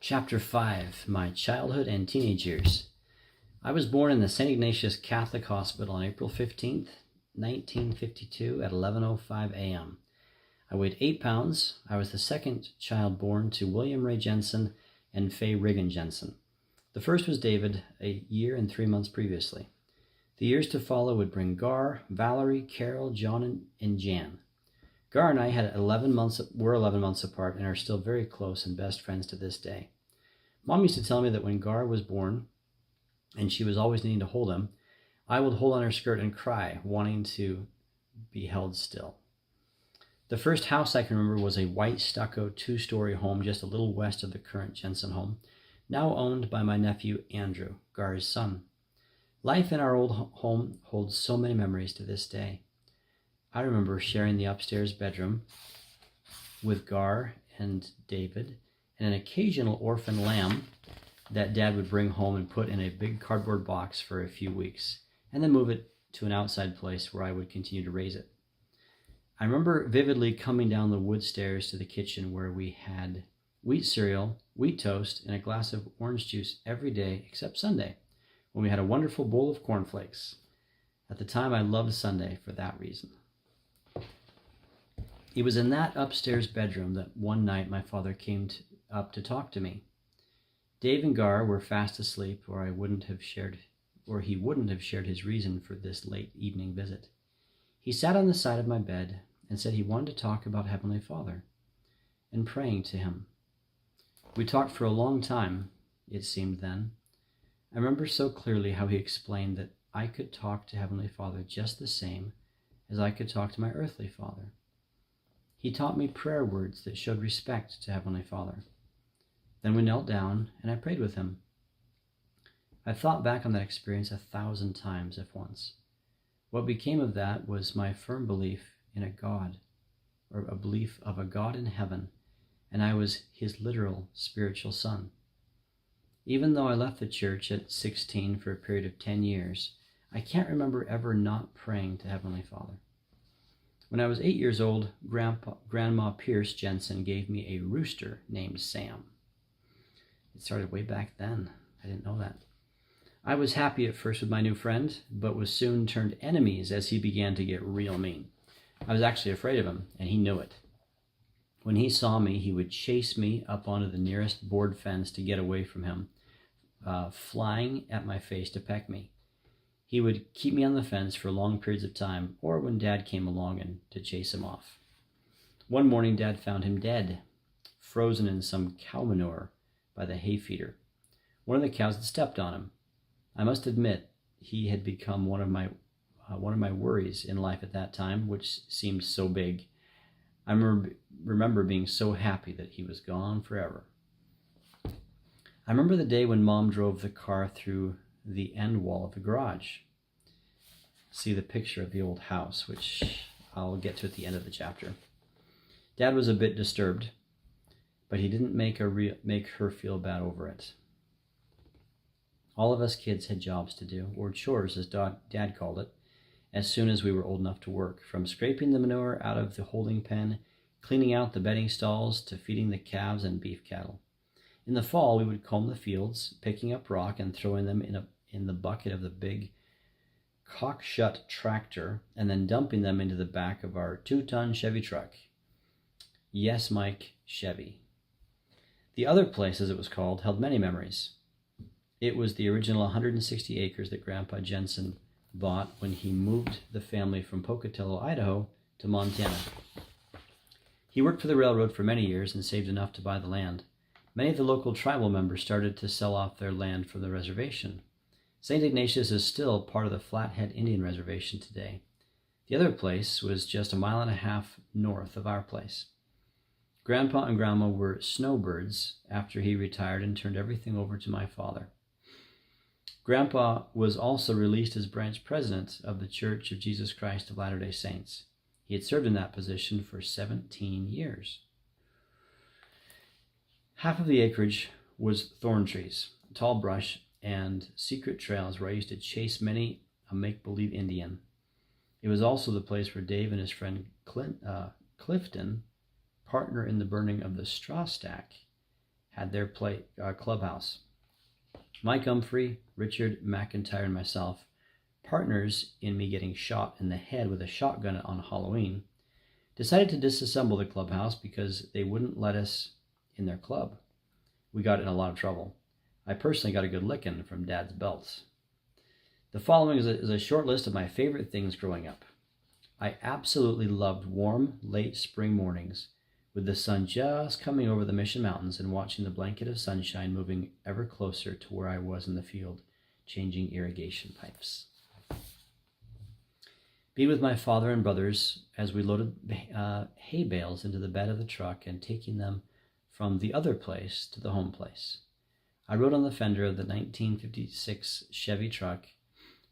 Chapter 5, My Childhood and Teenage Years. I was born in the St. Ignatius Catholic Hospital on April 15th, 1952 at 11:05 a.m. I weighed 8 pounds. I was the second child born to William Ray Jensen and Faye Riggin Jensen. The first was David, a year and 3 months previously. The years to follow would bring Gar, Valerie, Carol, John, and Jan. Gar and I were 11 months apart and are still very close and best friends to this day. Mom used to tell me that when Gar was born, and she was always needing to hold him, I would hold on her skirt and cry, wanting to be held still. The first house I can remember was a white stucco 2-story home just a little west of the current Jensen home, now owned by my nephew Andrew, Gar's son. Life in our old home holds so many memories to this day. I remember sharing the upstairs bedroom with Gar and David and an occasional orphan lamb that Dad would bring home and put in a big cardboard box for a few weeks, and then move it to an outside place where I would continue to raise it. I remember vividly coming down the wood stairs to the kitchen where we had wheat cereal, wheat toast, and a glass of orange juice every day except Sunday, when we had a wonderful bowl of cornflakes. At the time, I loved Sunday for that reason. It was in that upstairs bedroom that one night my father came up to talk to me. Dave and Gar were fast asleep, or he wouldn't have shared his reason for this late evening visit. He sat on the side of my bed and said he wanted to talk about Heavenly Father and praying to him. We talked for a long time, it seemed then. I remember so clearly how he explained that I could talk to Heavenly Father just the same as I could talk to my earthly father. He taught me prayer words that showed respect to Heavenly Father. Then we knelt down and I prayed with him. I've thought back on that experience 1,000 times, if once. What became of that was my firm belief in a God, or a belief of a God in heaven, and I was his literal spiritual son. Even though I left the church at 16 for a period of 10 years, I can't remember ever not praying to Heavenly Father. When I was 8 years old, Grandma Pierce Jensen gave me a rooster named Sam. It started way back then. I didn't know that. I was happy at first with my new friend, but was soon turned enemies as he began to get real mean. I was actually afraid of him, and he knew it. When he saw me, he would chase me up onto the nearest board fence to get away from him, flying at my face to peck me. He would keep me on the fence for long periods of time, or when Dad came along and to chase him off. One morning, Dad found him dead, frozen in some cow manure by the hay feeder. One of the cows had stepped on him. I must admit, he had become one of my worries in life at that time, which seemed so big. I remember being so happy that he was gone forever. I remember the day when Mom drove the car through the end wall of the garage. See the picture of the old house, which I'll get to at the end of the chapter. Dad was a bit disturbed, but he didn't make her feel bad over it. All of us kids had jobs to do, or chores as Dad called it, as soon as we were old enough to work, from scraping the manure out of the holding pen, cleaning out the bedding stalls, to feeding the calves and beef cattle. In the fall, we would comb the fields, picking up rock and throwing them in the bucket of the big cock-shut tractor, and then dumping them into the back of our 2-ton Chevy truck. Yes, Mike, Chevy. The other place, as it was called, held many memories. It was the original 160 acres that Grandpa Jensen bought when he moved the family from Pocatello, Idaho, to Montana. He worked for the railroad for many years and saved enough to buy the land. Many of the local tribal members started to sell off their land from the reservation. St. Ignatius is still part of the Flathead Indian Reservation today. The other place was just 1.5 miles north of our place. Grandpa and Grandma were snowbirds after he retired and turned everything over to my father. Grandpa was also released as branch president of the Church of Jesus Christ of Latter-day Saints. He had served in that position for 17 years. Half of the acreage was thorn trees, tall brush, and secret trails where I used to chase many a make-believe Indian. It was also the place where Dave and his friend Clifton, partner in the burning of the straw stack, had their clubhouse. Mike Humphrey, Richard McIntyre, and myself, partners in me getting shot in the head with a shotgun on Halloween, decided to disassemble the clubhouse because they wouldn't let us in their club. We got in a lot of trouble. I personally got a good licking from Dad's belts. The following is a short list of my favorite things growing up. I absolutely loved warm, late spring mornings with the sun just coming over the Mission Mountains and watching the blanket of sunshine moving ever closer to where I was in the field, changing irrigation pipes. Be with my father and brothers as we loaded hay bales into the bed of the truck and taking them from the other place to the home place. I rode on the fender of the 1956 Chevy truck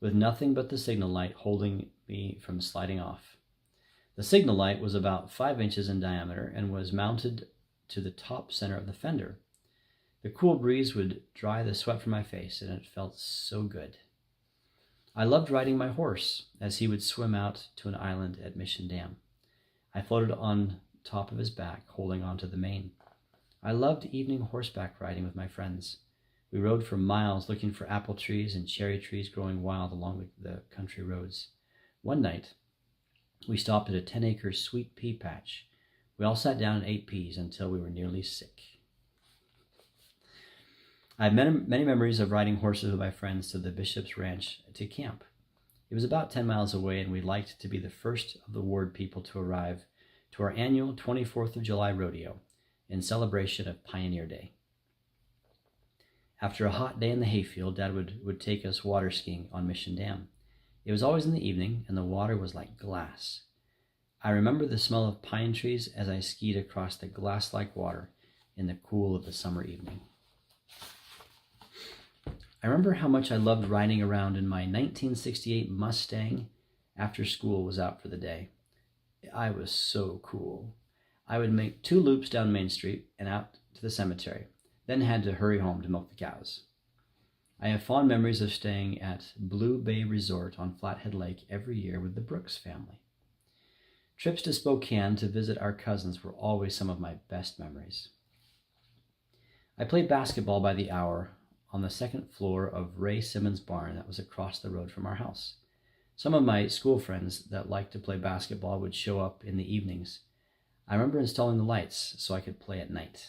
with nothing but the signal light holding me from sliding off. The signal light was about 5 inches in diameter and was mounted to the top center of the fender. The cool breeze would dry the sweat from my face, and it felt so good. I loved riding my horse as he would swim out to an island at Mission Dam. I floated on top of his back, holding onto the mane. I loved evening horseback riding with my friends. We rode for miles looking for apple trees and cherry trees growing wild along the country roads. One night, we stopped at a 10-acre sweet pea patch. We all sat down and ate peas until we were nearly sick. I have many memories of riding horses with my friends to the Bishop's Ranch to camp. It was about 10 miles away, and we liked to be the first of the ward people to arrive to our annual 24th of July rodeo in celebration of Pioneer Day. After a hot day in the hayfield, Dad would take us water skiing on Mission Dam. It was always in the evening, and the water was like glass. I remember the smell of pine trees as I skied across the glass-like water in the cool of the summer evening. I remember how much I loved riding around in my 1968 Mustang after school was out for the day. I was so cool. I would make 2 loops down Main Street and out to the cemetery, then had to hurry home to milk the cows. I have fond memories of staying at Blue Bay Resort on Flathead Lake every year with the Brooks family. Trips to Spokane to visit our cousins were always some of my best memories. I played basketball by the hour on the second floor of Ray Simmons' barn that was across the road from our house. Some of my school friends that liked to play basketball would show up in the evenings. I remember installing the lights so I could play at night.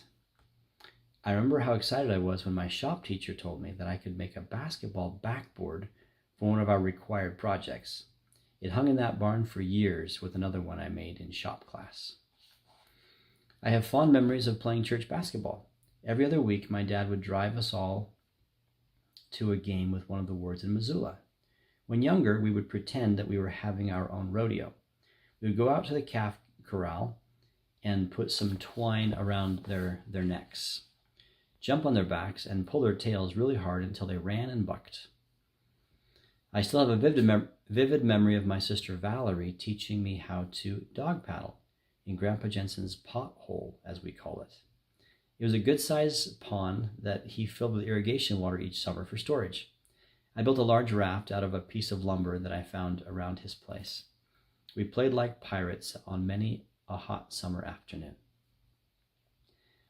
I remember how excited I was when my shop teacher told me that I could make a basketball backboard for one of our required projects. It hung in that barn for years with another one I made in shop class. I have fond memories of playing church basketball. Every other week, my dad would drive us all to a game with one of the wards in Missoula. When younger, we would pretend that we were having our own rodeo. We would go out to the calf corral and put some twine around their necks, jump on their backs, and pull their tails really hard until they ran and bucked. I still have a vivid memory of my sister Valerie teaching me how to dog paddle in Grandpa Jensen's pothole, as we call it. It was a good-sized pond that he filled with irrigation water each summer for storage. I built a large raft out of a piece of lumber that I found around his place. We played like pirates on many a hot summer afternoon.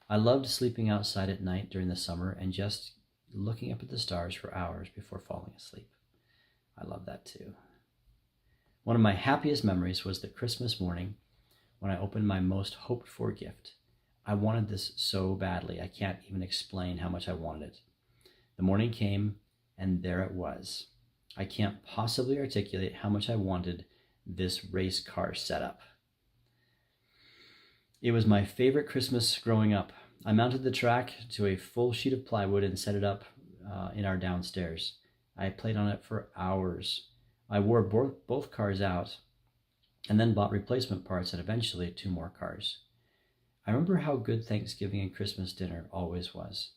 I loved sleeping outside at night during the summer and just looking up at the stars for hours before falling asleep. I love that too. One of my happiest memories was the Christmas morning when I opened my most hoped-for gift. I wanted this so badly, I can't even explain how much I wanted it. The morning came, and there it was. I can't possibly articulate how much I wanted this race car setup. It was my favorite Christmas growing up. I mounted the track to a full sheet of plywood and set it up in our downstairs. I played on it for hours. I wore both cars out and then bought replacement parts and eventually 2 more cars. I remember how good Thanksgiving and Christmas dinner always was.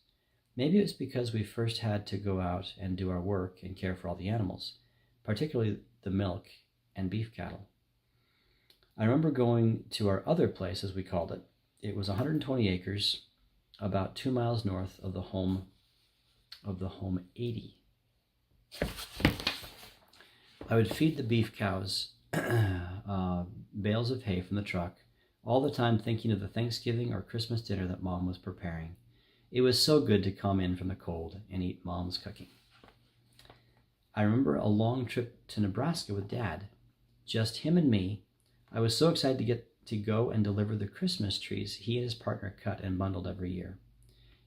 Maybe it's because we first had to go out and do our work and care for all the animals, particularly the milk and beef cattle. I remember going to our other place, as we called it. It was 120 acres, about 2 miles north of the home 80. I would feed the beef cows bales of hay from the truck, all the time thinking of the Thanksgiving or Christmas dinner that Mom was preparing. It was so good to come in from the cold and eat Mom's cooking. I remember a long trip to Nebraska with Dad. Just him and me. I was so excited to get to go and deliver the Christmas trees he and his partner cut and bundled every year.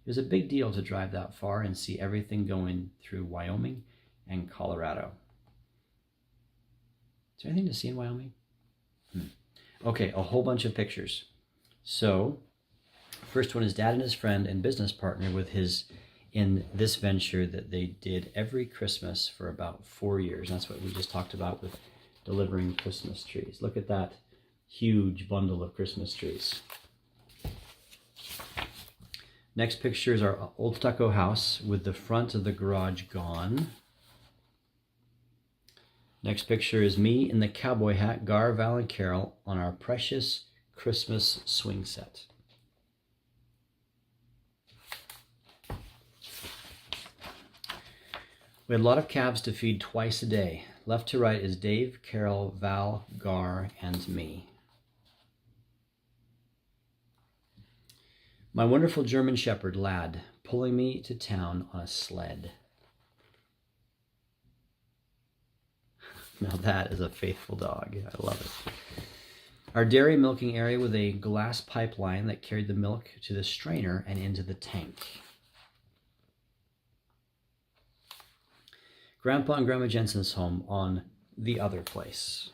It was a big deal to drive that far and see everything going through Wyoming and Colorado. Is there anything to see in Wyoming? Okay, a whole bunch of pictures. So, first one is Dad and his friend and business partner in this venture that they did every Christmas for about 4 years. That's what we just talked about with delivering Christmas trees. Look at that huge bundle of Christmas trees. Next picture is our old stucco house with the front of the garage gone. Next picture is me in the cowboy hat, Gar, Val, and Carol on our precious Christmas swing set. We had a lot of calves to feed twice a day. Left to right is Dave, Carol, Val, Gar, and me. My wonderful German Shepherd, Lad, pulling me to town on a sled. Now that is a faithful dog. I love it. Our dairy milking area with a glass pipeline that carried the milk to the strainer and into the tank. Grandpa and Grandma Jensen's home on the other place.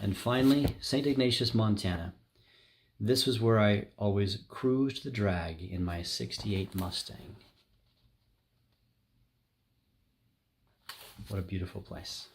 And finally, St. Ignatius, Montana. This was where I always cruised the drag in my '68 Mustang. What a beautiful place.